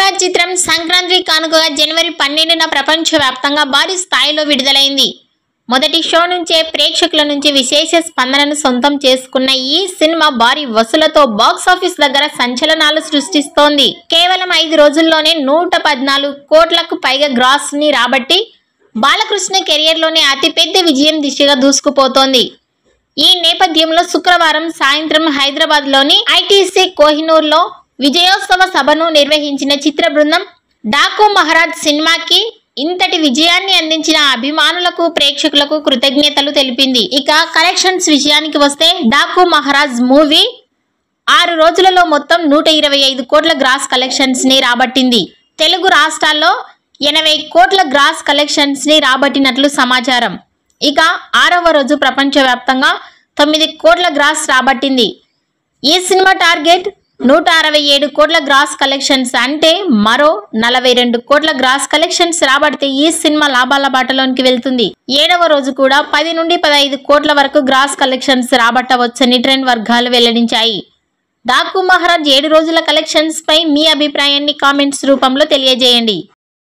మహారాజ్ చిత్రం సంక్రాంతి కానుకగా జనవరి 12న ప్రపంచవ్యాప్తంగా భారీ స్థాయిలో విడుదలైంది. మొదటి షో నుంచే ప్రేక్షకుల నుంచి విశేష స్పందనను సొంతం చేసుకున్న ఈ సినిమా భారీ వసూలతో బాక్సాఫీస్ దగ్గర సంచలనాలు సృష్టిస్తోంది. కేవలం 5 రోజుల్లోనే 114 కోట్లకు పైగా గ్రాస్ ని రాబట్టి బాలకృష్ణ కెరియర్ లోనే అతిపెద్ద విజయం దిశగా దూసుకుపోతోంది. ఈ నేపథ్యంలో శుక్రవారం సాయంత్రం హైదరాబాద్ లోని ఐటీసీ కోహినూర్లో విజయోత్సవ సభను నిర్వహించిన చిత్ర బృందం డాకు మహారాజ్ సినిమాకి ఇంతటి విజయాన్ని అందించిన అభిమానులకు ప్రేక్షకులకు కృతజ్ఞతలు తెలిపింది. ఇక కలెక్షన్స్ విషయానికి వస్తే డాకు మహారాజ్ మూవీ 6 రోజులలో మొత్తం 125 కోట్ల గ్రాస్ కలెక్షన్స్ ని రాబట్టింది. తెలుగు రాష్ట్రాల్లో 80 కోట్ల గ్రాస్ కలెక్షన్స్ ని రాబట్టినట్లు సమాచారం. ఇక 6వ రోజు ప్రపంచవ్యాప్తంగా 9 కోట్ల గ్రాస్ రాబట్టింది. ఈ సినిమా టార్గెట్ 167 కోట్ల గ్రాస్ కలెక్షన్స్, అంటే మరో 42 కోట్ల గ్రాస్ కలెక్షన్స్ రాబడితే ఈ సినిమా లాభాల బాటలోనికి వెళ్తుంది. 7వ రోజు కూడా 10 నుండి 15 కోట్ల వరకు గ్రాస్ కలెక్షన్స్ రాబట్టవచ్చని ట్రెండ్ వర్గాలు వెల్లడించాయి. డాకు మహారాజ్ 7 రోజుల కలెక్షన్స్ పై మీ అభిప్రాయాన్ని కామెంట్స్ రూపంలో తెలియజేయండి.